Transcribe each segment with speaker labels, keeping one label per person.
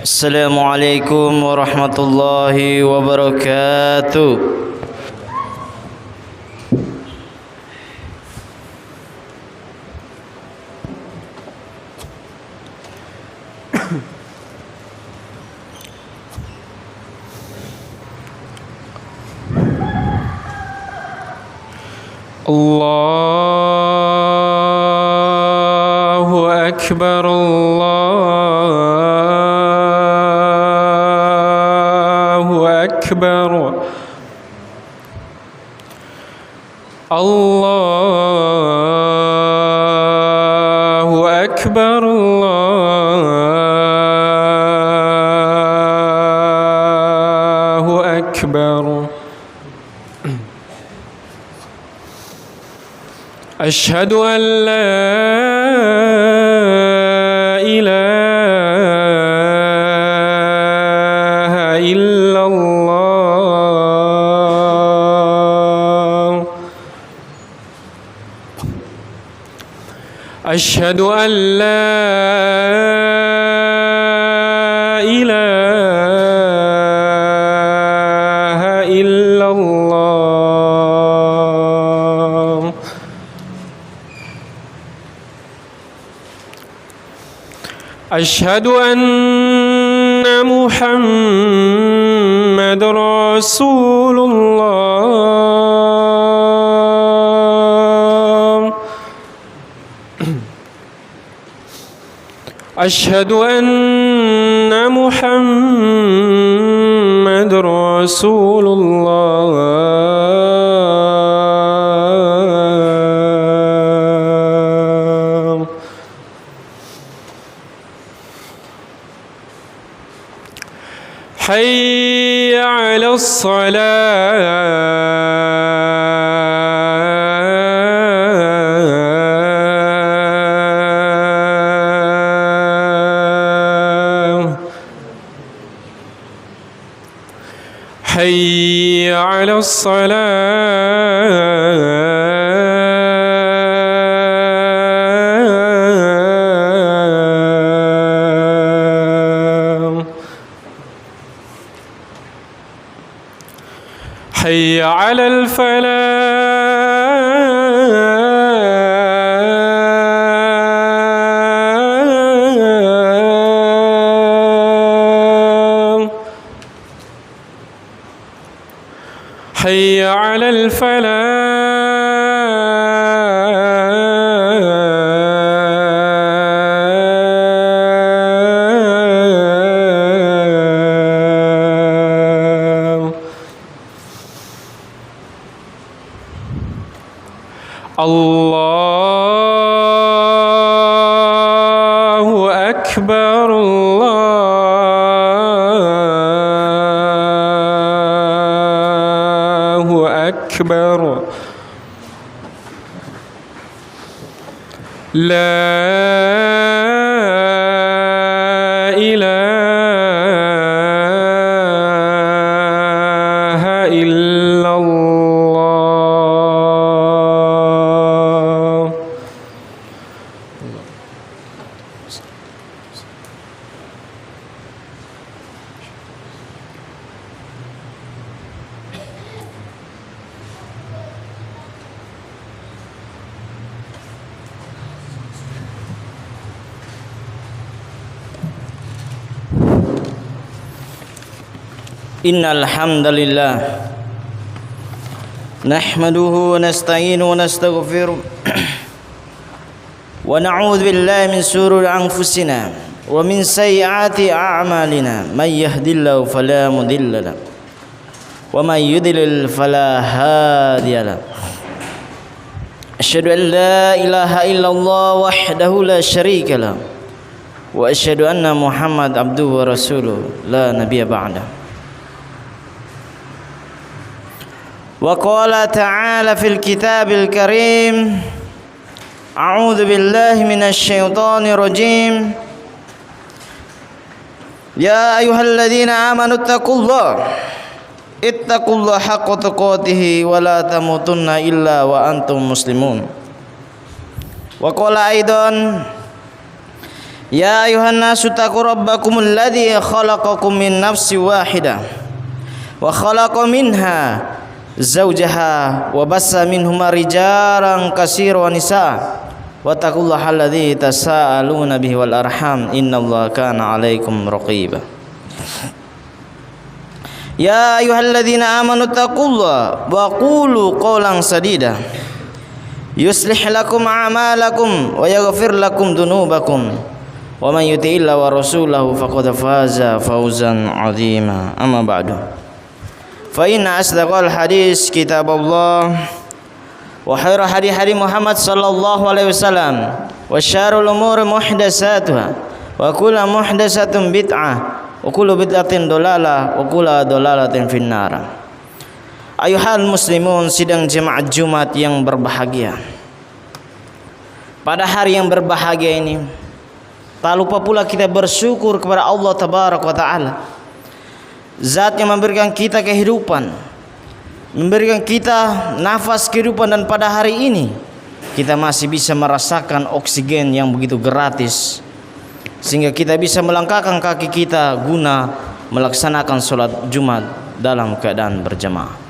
Speaker 1: Assalamualaikum warahmatullahi wabarakatuh. Allahu Akbar, Allahu Akbar, Allahu Akbar, Allahu Akbar. أشهد أن لا إله إلا الله. أشهد أن لا إله إلا الله. أشهد أن محمد رسول الله. أشهد أن محمد رسول الله. حي على الصلاة. حي على الصلاة. حي على الفلاح. حي على الفلاح. الله أكبر، الله أكبر. لا إله إلا الله. Innal hamdalillah nahmaduhu wa nasta'inuhu wa nastaghfiruh wa na'udzu billahi min shururi anfusina wa min sayyiati a'malina. May yahdihillahu fala mudilla lahu wa may yudlil fala hadiya lahu. Asyhadu an la ilaha illallah wahdahu la syarika lahu wa asyhadu anna Muhammad abduhu wa rasuluh la nabiyya ba'da. وقال تعالى في الكتاب الكريم: أعوذ بالله من الشيطان الرجيم. يا أيها الذين آمنوا اتقوا الله حق تقاته ولا تموتن إلا وأنتم مسلمون. وقال أيضا: Ya ayuhan nasu taqu rabbakumul ladzi khalaqakum min nafsin wahidah wa khalaqa minha zawjaha wa bassa minhuma rijalan katsiran wa nisaa wattaqullaha alladzi tasaaluna bihi wal arham innallaha kana 'alaikum raqiba. Ya ayyuhalladzina amanu taqullaha wa qulu qawlan sadida yuslih lakum a'malakum wa yaghfir lakum dhunubakum wa man yuti'illaha wa rasulahu faqad faza fawzan 'azima. Amma ba'du. Fa inna asdaqal hadis kitabullah wa khairu hadi Muhammad sallallahu alaihi wasallam wa syarrul umuri muhdatsatuha wa kullu muhdatsatin bid'ah wa kullu bid'atin dolalah wa kullu dolalatin finnar. Ayuhal muslimun, sidang jemaat Jumat yang berbahagia. Pada hari yang berbahagia ini, tak lupa pula kita bersyukur kepada Allah tabaraka wa taala, Zat yang memberikan kita kehidupan, memberikan kita nafas kehidupan, dan pada hari ini kita masih bisa merasakan oksigen yang begitu gratis, sehingga kita bisa melangkahkan kaki kita guna melaksanakan sholat Jumat dalam keadaan berjamaah.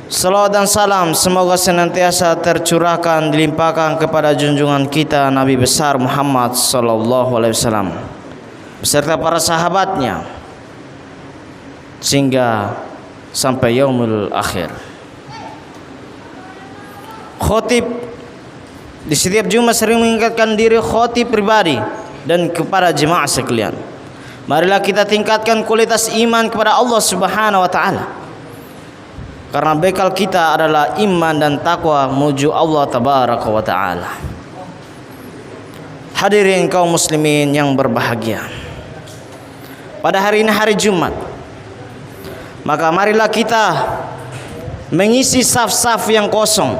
Speaker 1: Salawat dan salam semoga senantiasa tercurahkan, dilimpahkan kepada junjungan kita Nabi besar Muhammad sallallahu alaihi wasallam beserta para sahabatnya sehingga sampai yaumul akhir. Khotib di setiap Jumat sering mengingatkan diri khotib pribadi dan kepada jemaah sekalian, marilah kita tingkatkan kualitas iman kepada Allah Subhanahu wa taala, karena bekal kita adalah iman dan takwa menuju Allah tabaraka wa taala. Hadirin kaum muslimin yang berbahagia, pada hari ini hari Jumat, maka marilah kita mengisi saf-saf yang kosong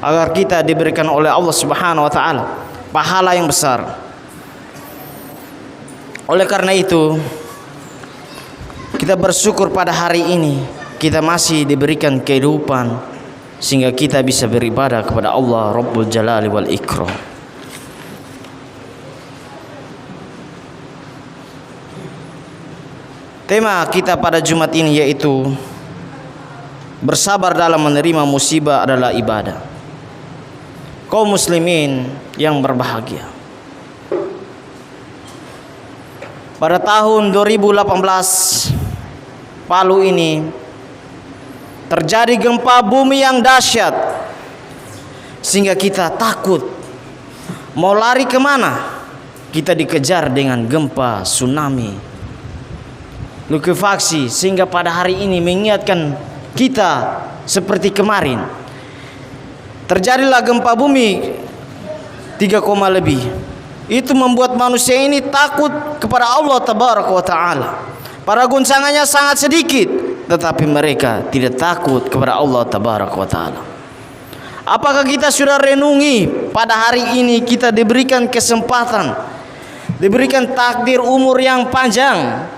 Speaker 1: agar kita diberikan oleh Allah Subhanahu wa taala pahala yang besar. Oleh karena itu, kita bersyukur pada hari ini kita masih diberikan kehidupan sehingga kita bisa beribadah kepada Allah Rabbul Jalali wal Ikram. Tema kita pada Jumat ini yaitu bersabar dalam menerima musibah adalah ibadah. Kaum muslimin yang berbahagia, pada tahun 2018 Palu ini terjadi gempa bumi yang dahsyat sehingga kita takut mau lari kemana. Kita dikejar dengan gempa tsunami, likuifaksi, sehingga pada hari ini mengingatkan kita seperti kemarin terjadilah gempa bumi 3, lebih. Itu membuat manusia ini takut kepada Allah tabaraka wa taala. Para guncangannya sangat sedikit, tetapi mereka tidak takut kepada Allah tabaraka wa taala. Apakah kita sudah renungi pada hari ini kita diberikan kesempatan, diberikan takdir umur yang panjang,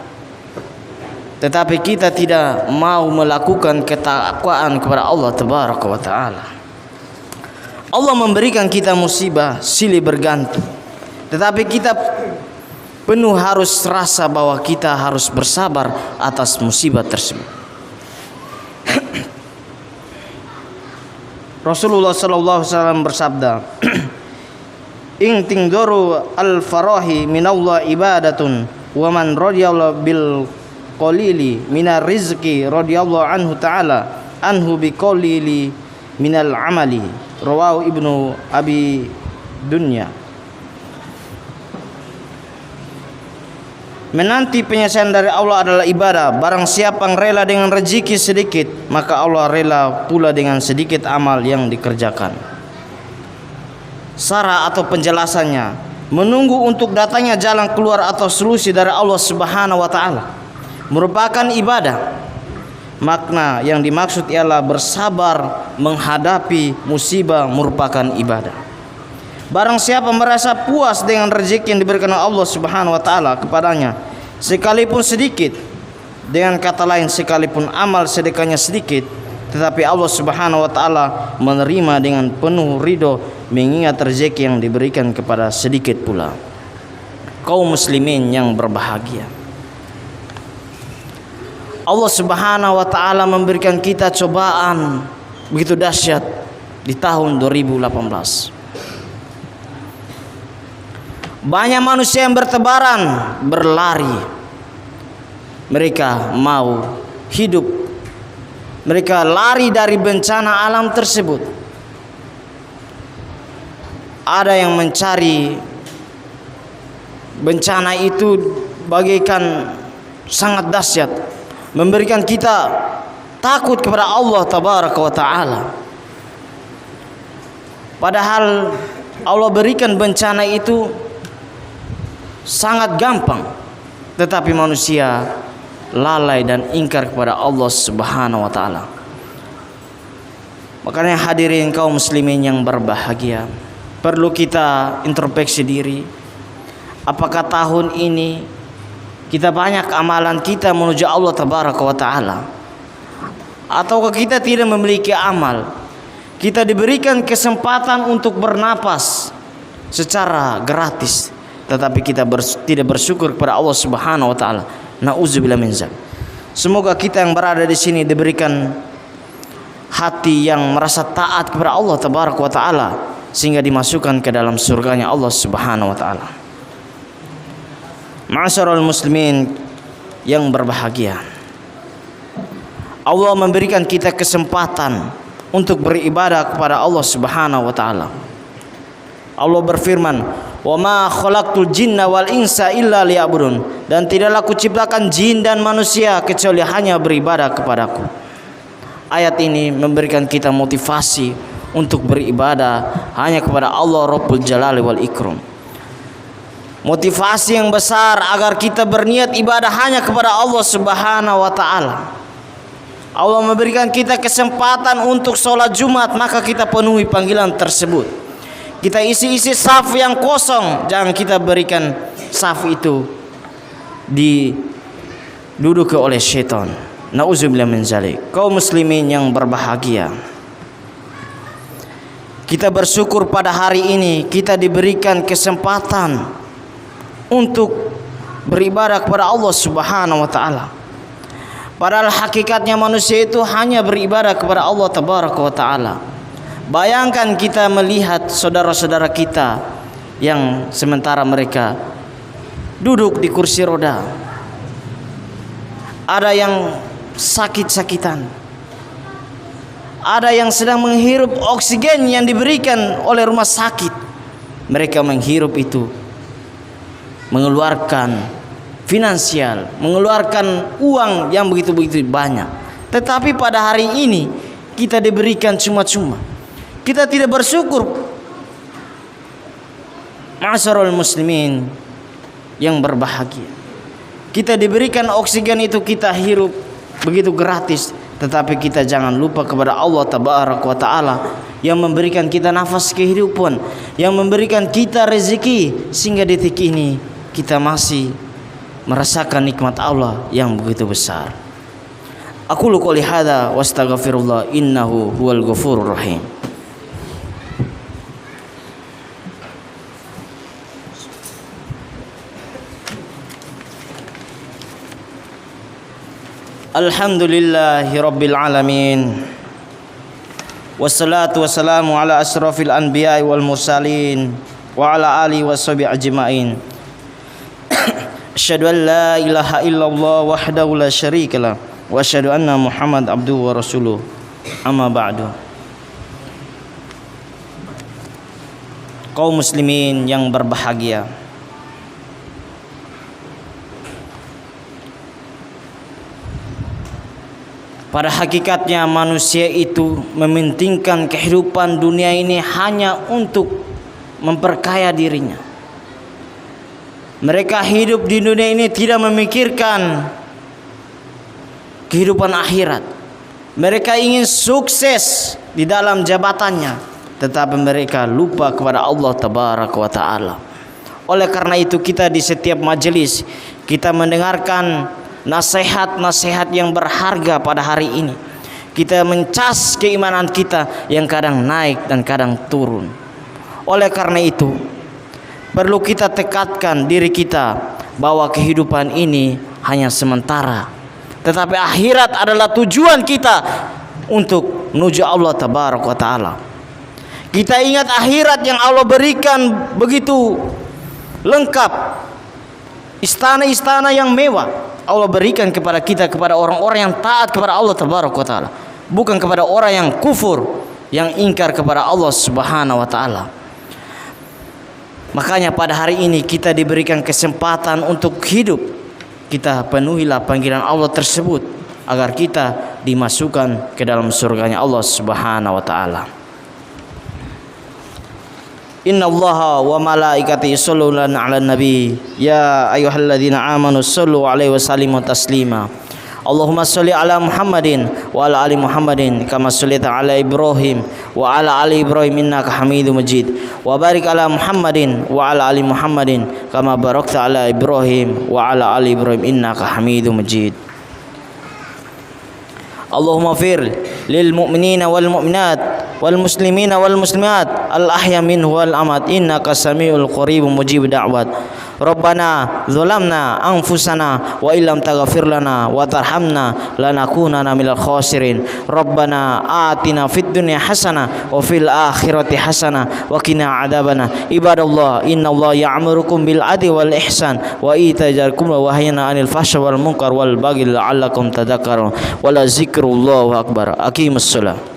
Speaker 1: tetapi kita tidak mau melakukan ketakwaan kepada Allah tabaraka wa taala. Allah memberikan kita musibah silih berganti, tetapi kita penuh harus rasa bahwa kita harus bersabar atas musibah tersebut. Rasulullah sallallahu alaihi wasallam bersabda, "In tingdoru al-farahi minallah ibadatun wa man radiyallahu bil qalili minar rizqi radiyallahu anhu ta'ala anhu bi qalili minal amali." Rawahu Ibnu Abi Dunya. Menanti penyelesaian dari Allah adalah ibadah. Barang siapa yang rela dengan rezeki sedikit, maka Allah rela pula dengan sedikit amal yang dikerjakan. Sarah atau penjelasannya, menunggu untuk datangnya jalan keluar atau solusi dari Allah Subhanahu wa taala merupakan ibadah. Makna yang dimaksud ialah bersabar menghadapi musibah merupakan ibadah. Barang siapa merasa puas dengan rezeki yang diberikan Allah Subhanahu wa taala kepadanya, sekalipun sedikit, dengan kata lain sekalipun amal sedekahnya sedikit, tetapi Allah Subhanahu wa taala menerima dengan penuh ridho, mengingat rezeki yang diberikan kepada sedikit pula. Kaum muslimin yang berbahagia, Allah Subhanahu wa taala memberikan kita cobaan begitu dahsyat di tahun 2018. Banyak manusia yang bertebaran, berlari. Mereka mau hidup. Mereka lari dari bencana alam tersebut. Ada yang mencari bencana itu bagaikan sangat dahsyat, memberikan kita takut kepada Allah Tabaraka wa Ta'ala. Padahal Allah berikan bencana itu sangat gampang, tetapi manusia lalai dan ingkar kepada Allah Subhanahu wa taala. Makanya hadirin kaum muslimin yang berbahagia, perlu kita introspeksi diri. Apakah tahun ini kita banyak amalan kita menuju Allah Tabaraka wa taala, ataukah kita tidak memiliki amal? Kita diberikan kesempatan untuk bernapas secara gratis, tetapi kita tidak bersyukur kepada Allah Subhanahu wa taala. Nauzubillah min dzalik. Semoga kita yang berada di sini diberikan hati yang merasa taat kepada Allah Tabaraka wa taala sehingga dimasukkan ke dalam surganya Allah Subhanahu wa taala. Ma'asyiral muslimin yang berbahagia, Allah memberikan kita kesempatan untuk beribadah kepada Allah Subhanahu wa taala. Allah berfirman, "Wa ma khalaqtul jinna wal insa illa liya'budun." Dan tidaklah kuciptakan jin dan manusia kecuali hanya beribadah kepadaku. Ayat ini memberikan kita motivasi untuk beribadah hanya kepada Allah Rabbul Jalali wal Ikram. Motivasi yang besar agar kita berniat ibadah hanya kepada Allah Subhanahu wa taala. Allah memberikan kita kesempatan untuk sholat Jumat, maka kita penuhi panggilan tersebut. Kita isi saf yang kosong, jangan kita berikan saf itu diduduki oleh syaitan. Nauzubillah min dzalik. Kaum muslimin yang berbahagia, kita bersyukur pada hari ini kita diberikan kesempatan untuk beribadah kepada Allah Subhanahu wa taala. Padahal hakikatnya manusia itu hanya beribadah kepada Allah Tabaraka wa taala. Bayangkan kita melihat saudara-saudara kita yang sementara mereka duduk di kursi roda, ada yang sakit-sakitan, ada yang sedang menghirup oksigen yang diberikan oleh rumah sakit. Mereka menghirup itu mengeluarkan finansial, mengeluarkan uang yang begitu-begitu banyak. Tetapi pada hari ini kita diberikan cuma-cuma. Kita tidak bersyukur. Ma'asyiral muslimin yang berbahagia, kita diberikan oksigen itu kita hirup begitu gratis, tetapi kita jangan lupa kepada Allah Tabaraka wa taala yang memberikan kita nafas kehidupan, yang memberikan kita rezeki sehingga detik ini kita masih merasakan nikmat Allah yang begitu besar. Aqulu qouli hadza wa astaghfirullah innahu huwal ghafurur rahim. Alhamdulillahi rabbil alamin, wassalatu wassalamu ala asrafil anbiya'i wal mursalin wa ala alihi washabihi ajma'in. Asyhadu an la ilaha illallah wahdahu la syarikalah wa asyhadu anna Muhammad abduhu wa rasuluh. Amma ba'du. Kaum muslimin yang berbahagia, pada hakikatnya manusia itu mementingkan kehidupan dunia ini hanya untuk memperkaya dirinya. Mereka hidup di dunia ini tidak memikirkan kehidupan akhirat. Mereka ingin sukses di dalam jabatannya, tetapi mereka lupa kepada Allah Tabaraka wa taala. Oleh karena itu kita di setiap majelis kita mendengarkan nasihat-nasihat yang berharga pada hari ini. Kita mencas keimanan kita yang kadang naik dan kadang turun. Oleh karena itu, perlu kita tekadkan diri kita bahwa kehidupan ini hanya sementara, tetapi akhirat adalah tujuan kita untuk menuju Allah Tabaraka wa Ta'ala. Kita ingat akhirat yang Allah berikan begitu lengkap, istana-istana yang mewah Allah berikan kepada kita, kepada orang-orang yang taat kepada Allah Tabaraka wa Ta'ala, bukan kepada orang yang kufur, yang ingkar kepada Allah Subhanahu wa Ta'ala. Makanya pada hari ini kita diberikan kesempatan untuk hidup. Kita penuhilah panggilan Allah tersebut agar kita dimasukkan ke dalam surganya Allah Subhanahu wa Ta'ala. Inna Allaha wa malaikatihi yusholluna 'alan nabi ya ayyuhalladzina amanu shollu 'alaihi wa sallimu taslima. Allahumma sholli ala Muhammadin wa ala ali Muhammadin kama shollaita ala Ibrahim wa ala ali Ibrahim innaka Hamidum Majid. Wa barik ala Muhammadin wa ala ali Muhammadin kama barakta ala Ibrahim wa ala ali Ibrahim innaka Hamidum Majid. Allahumma fir lil mu'minina wal mu'minat wal muslimina wal muslimat al ahya minhu wal amat innaka samiul qaribum mujib da'wat. Rabbana zalamna anfusana wa illam taghfir lana wa tarhamna lanakunanna minal khasirin. Rabbana atina fid dunya hasanah wa fil akhirati hasanah wa qina adzabana. Ibadallah, innallaha ya'murukum bil adli wal ihsan wa ita'i dzil qurba wa yanha 'anil fahsya'i wal munkar wal baghi la'allakum tadhakkarun. Wala zikrullahu akbar. Aqimus shalah.